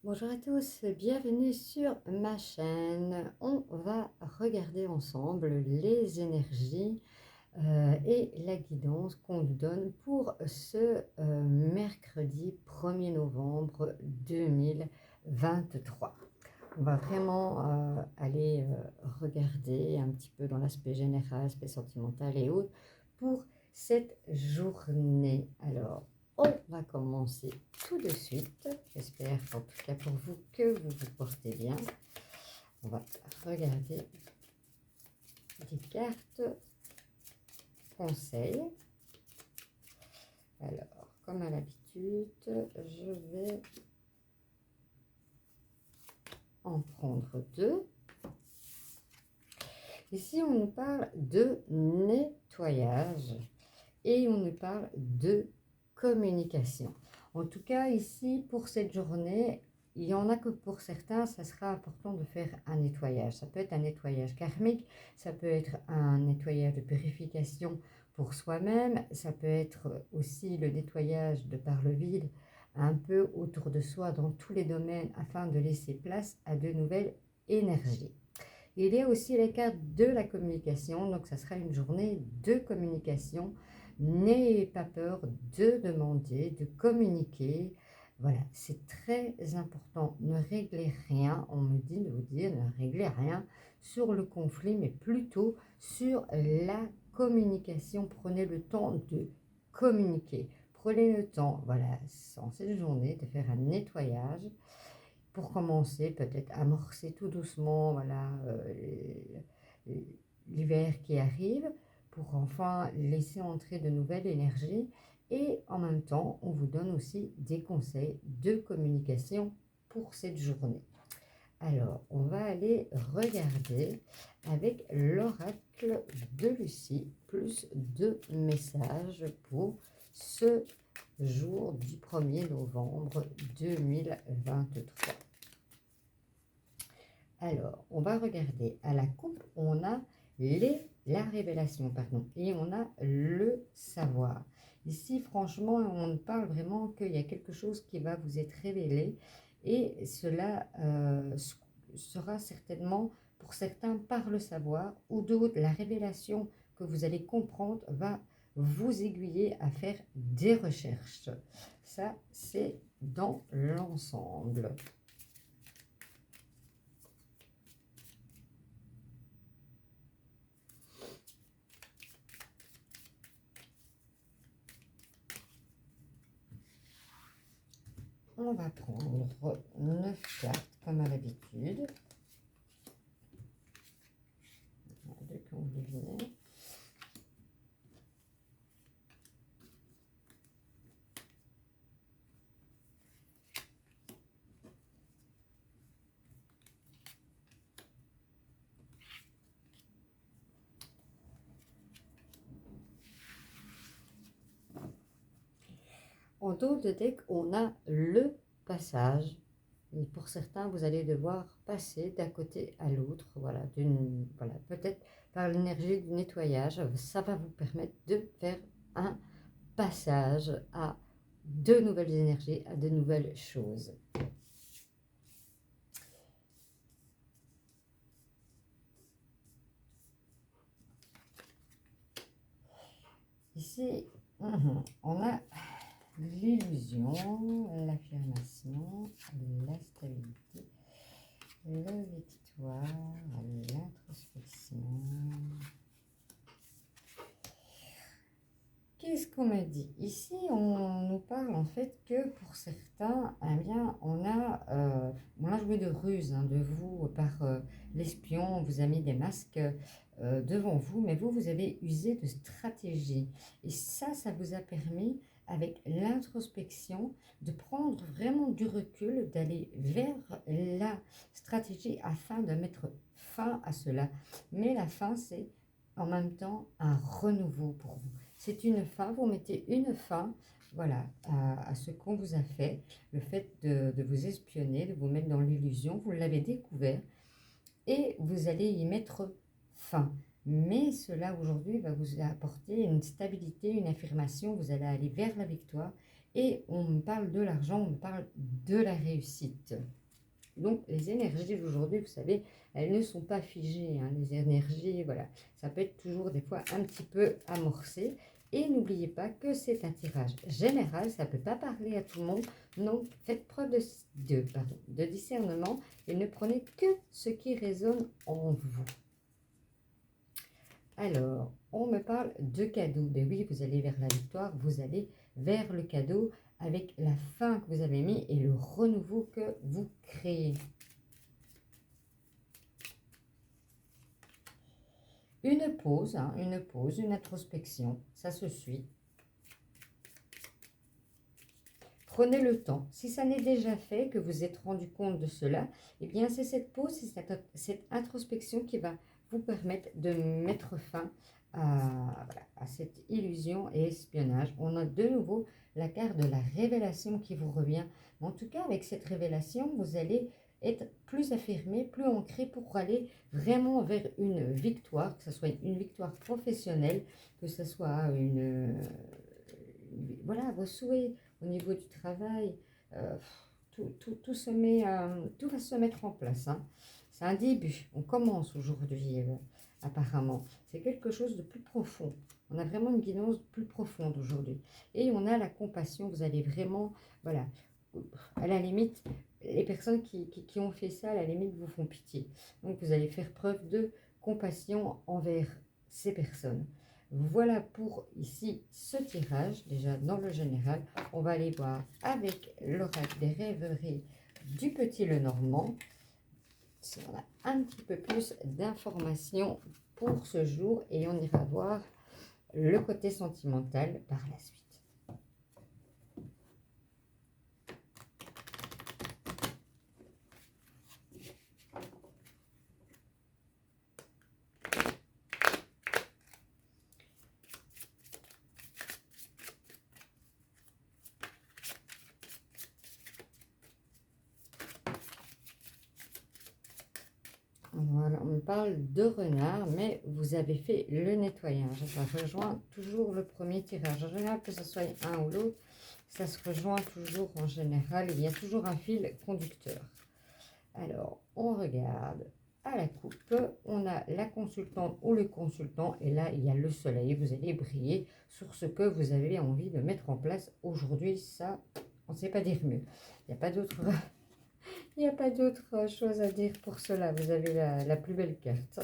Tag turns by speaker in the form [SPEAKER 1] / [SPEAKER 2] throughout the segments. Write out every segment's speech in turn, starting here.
[SPEAKER 1] Bonjour à tous, bienvenue sur ma chaîne. On va regarder ensemble les énergies et la guidance qu'on nous donne pour ce mercredi 1er novembre 2023. On va vraiment aller regarder un petit peu dans l'aspect général, aspect sentimental et autres pour cette journée. Alors, on va commencer tout de suite. J'espère en tout cas pour vous que vous vous portez bien. On va regarder des cartes conseils. Alors, comme à l'habitude, je vais en prendre deux. Ici, on nous parle de nettoyage et on nous parle de communication. En tout cas, ici, pour cette journée, il y en a que pour certains, ça sera important de faire un nettoyage. Ça peut être un nettoyage karmique, ça peut être un nettoyage de purification pour soi-même, ça peut être aussi le nettoyage de par le vide, un peu autour de soi dans tous les domaines afin de laisser place à de nouvelles énergies. Il y a aussi les cartes de la communication, donc ça sera une journée de communication. N'ayez pas peur de demander, de communiquer. Voilà, c'est très important. Ne réglez rien, on me dit de vous dire, ne réglez rien sur le conflit, mais plutôt sur la communication. Prenez le temps de communiquer. Prenez le temps, voilà, en cette journée, de faire un nettoyage. Pour commencer, peut-être amorcer tout doucement, voilà, l'hiver qui arrive, pour enfin laisser entrer de nouvelles énergies. Et en même temps, on vous donne aussi des conseils de communication pour cette journée. Alors, on va aller regarder avec l'oracle de Lucie, plus de messages pour ce jour du 1er novembre 2023. Alors, on va regarder à la coupe, on a la révélation, pardon, et on a le savoir. Ici, franchement, on parle vraiment qu'il y a quelque chose qui va vous être révélé, et cela sera certainement, pour certains, par le savoir, ou d'autres, la révélation que vous allez comprendre va vous aiguiller à faire des recherches. Ça, c'est dans l'ensemble. On va prendre 9 cartes comme à l'habitude. Deux combinés. En dos de deck, on a le passage. Et pour certains, vous allez devoir passer d'un côté à l'autre. Voilà, voilà, peut-être par l'énergie du nettoyage. Ça va vous permettre de faire un passage à de nouvelles énergies, à de nouvelles choses. Ici, on a l'illusion, l'affirmation, la stabilité, le victoire, l'introspection. Qu'est-ce qu'on me dit? Ici, on nous parle en fait que pour certains, eh bien, on a joué de ruse de vous par l'espion, on vous a mis des masques devant vous, mais vous avez usé de stratégie. Et ça vous a permis, avec l'introspection, de prendre vraiment du recul, d'aller vers la stratégie afin de mettre fin à cela. Mais la fin, c'est en même temps un renouveau pour vous. C'est une fin, vous mettez une fin, voilà, à ce qu'on vous a fait, le fait de vous espionner, de vous mettre dans l'illusion, vous l'avez découvert et vous allez y mettre fin. Mais cela aujourd'hui va vous apporter une stabilité, une affirmation, vous allez aller vers la victoire Et on me parle de l'argent, on me parle de la réussite. Donc, les énergies d'aujourd'hui, vous savez, elles ne sont pas figées. Hein, les énergies, voilà, ça peut être toujours des fois un petit peu amorcé. Et n'oubliez pas que c'est un tirage général, ça ne peut pas parler à tout le monde. Donc, faites preuve de discernement et ne prenez que ce qui résonne en vous. Alors, on me parle de cadeau. Ben oui, vous allez vers la victoire, vous allez vers le cadeau avec la fin que vous avez mis et le renouveau que vous créez. Une pause, hein, une introspection, ça se suit. Prenez le temps. Si ça n'est déjà fait, que vous êtes rendu compte de cela, eh bien c'est cette pause, c'est cette introspection qui va vous permettre de mettre fin à cette illusion et espionnage. On a de nouveau la carte de la révélation qui vous revient. En tout cas, avec cette révélation, vous allez être plus affirmé, plus ancré pour aller vraiment vers une victoire, que ce soit une victoire professionnelle, que ce soit voilà, vos souhaits au niveau du travail, tout se met, tout va se mettre en place. Hein. C'est un début, on commence aujourd'hui, apparemment. C'est quelque chose de plus profond. On a vraiment une guidance plus profonde aujourd'hui. Et on a la compassion, vous allez vraiment, voilà, à la limite, les personnes qui ont fait ça, à la limite, vous font pitié. Donc, vous allez faire preuve de compassion envers ces personnes. Voilà pour ici ce tirage, déjà dans le général. On va aller voir avec l'oracle des rêveries du Petit Lenormand si on a un petit peu plus d'informations pour ce jour et on ira voir le côté sentimental par la suite. Voilà, on me parle de renard, mais vous avez fait le nettoyage. Ça rejoint toujours le premier tirage. En général, que ce soit un ou l'autre, ça se rejoint toujours en général. Il y a toujours un fil conducteur. Alors, on regarde à la coupe. On a la consultante ou le consultant. Et là, il y a le soleil. Vous allez briller sur ce que vous avez envie de mettre en place aujourd'hui. Ça, on ne sait pas dire mieux. Il n'y a pas d'autre... Il n'y a pas d'autre chose à dire pour cela. Vous avez la plus belle carte.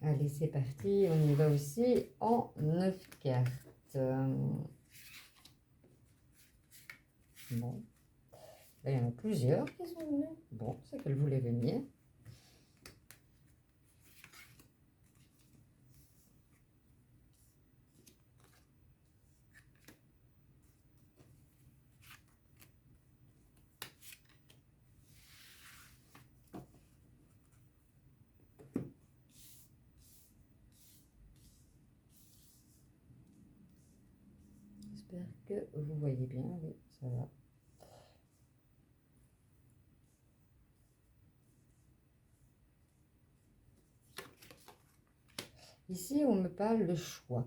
[SPEAKER 1] Allez, c'est parti. On y va aussi en 9 cartes. Bon. Là, il y en a plusieurs qui sont venues. Bon, c'est qu'elle voulait venir. J'espère que vous voyez bien. Oui, ça va. Ici, on me parle de choix.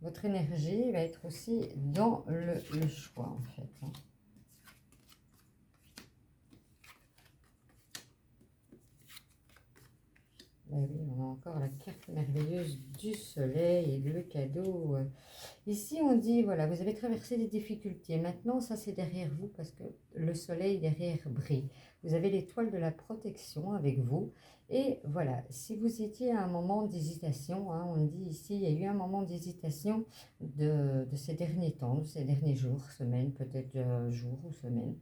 [SPEAKER 1] Votre énergie va être aussi dans le choix, en fait. Hein. Ben oui, on a encore la carte merveilleuse du soleil et le cadeau. Ici, on dit, voilà, vous avez traversé des difficultés. Maintenant, ça, c'est derrière vous parce que le soleil derrière brille. Vous avez l'étoile de la protection avec vous. Et voilà, si vous étiez à un moment d'hésitation, hein, on dit ici, il y a eu un moment d'hésitation de ces derniers temps, de ces derniers jours, semaines, peut-être jours ou semaines.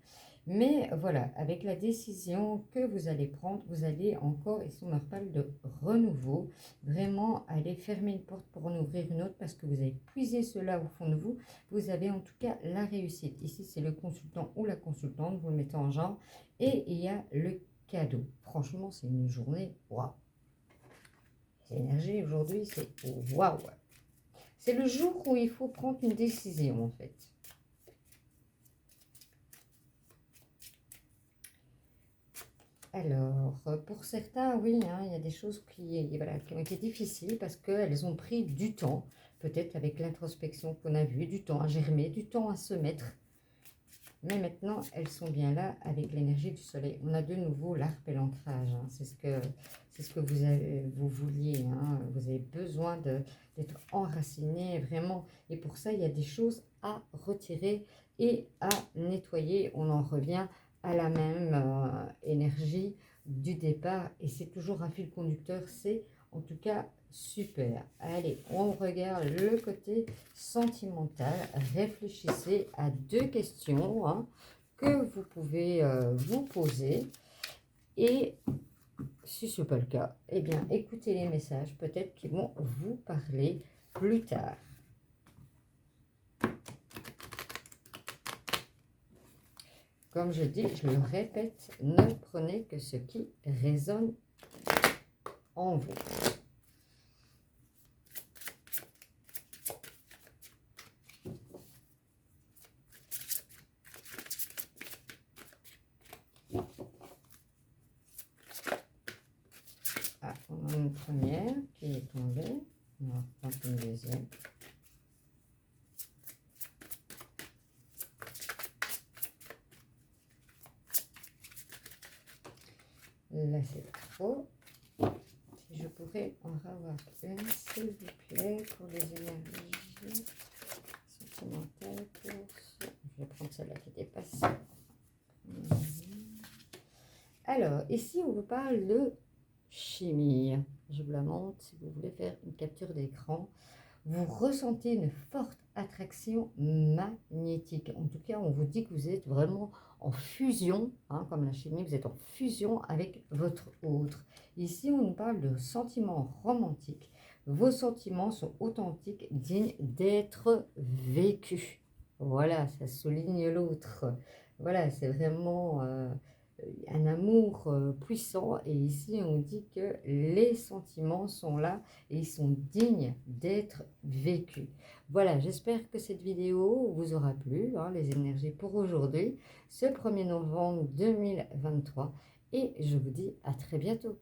[SPEAKER 1] Mais voilà, avec la décision que vous allez prendre, vous allez encore, ici on me parle de renouveau, vraiment aller fermer une porte pour en ouvrir une autre parce que vous avez puisé cela au fond de vous. Vous avez en tout cas la réussite. Ici c'est le consultant ou la consultante, vous le mettez en genre. Et il y a le cadeau. Franchement, c'est une journée waouh. L'énergie aujourd'hui, c'est waouh. C'est le jour où il faut prendre une décision en fait. Alors, pour certains, oui, hein, il y a des choses voilà, qui ont été difficiles parce qu'elles ont pris du temps, peut-être avec l'introspection qu'on a vue, du temps à germer, du temps à se mettre. Mais maintenant, elles sont bien là avec l'énergie du soleil. On a de nouveau l'arpe et l'ancrage. Hein. C'est ce que vous vouliez. Hein. Vous avez besoin d'être enraciné vraiment. Et pour ça, il y a des choses à retirer et à nettoyer. On en revient à la même énergie du départ. Et c'est toujours un fil conducteur. C'est en tout cas super. Allez, on regarde le côté sentimental. Réfléchissez à deux questions hein, que vous pouvez vous poser. Et si ce n'est pas le cas, eh bien, écoutez les messages. Peut-être qu'ils vont vous parler plus tard. Comme je dis, je le répète, ne prenez que ce qui résonne en vous. Ah, on a une première qui est tombée. On va prendre une deuxième. Là, c'est trop. Si je pourrais en avoir une, s'il vous plaît, pour les énergies sentimentales. Je vais prendre celle-là qui dépasse. Alors, ici, on vous parle de chimie. Je vous la montre si vous voulez faire une capture d'écran. Vous ressentez une forte attraction magnétique. En tout cas, on vous dit que vous êtes vraiment en fusion, hein, comme la chimie, vous êtes en fusion avec votre autre. Ici, on nous parle de sentiments romantiques. Vos sentiments sont authentiques, dignes d'être vécus. Voilà, ça souligne l'autre. Voilà, c'est vraiment un amour puissant. Et ici, on dit que les sentiments sont là et ils sont dignes d'être vécus. Voilà, j'espère que cette vidéo vous aura plu, hein, les énergies pour aujourd'hui, ce 1er novembre 2023. Et je vous dis à très bientôt.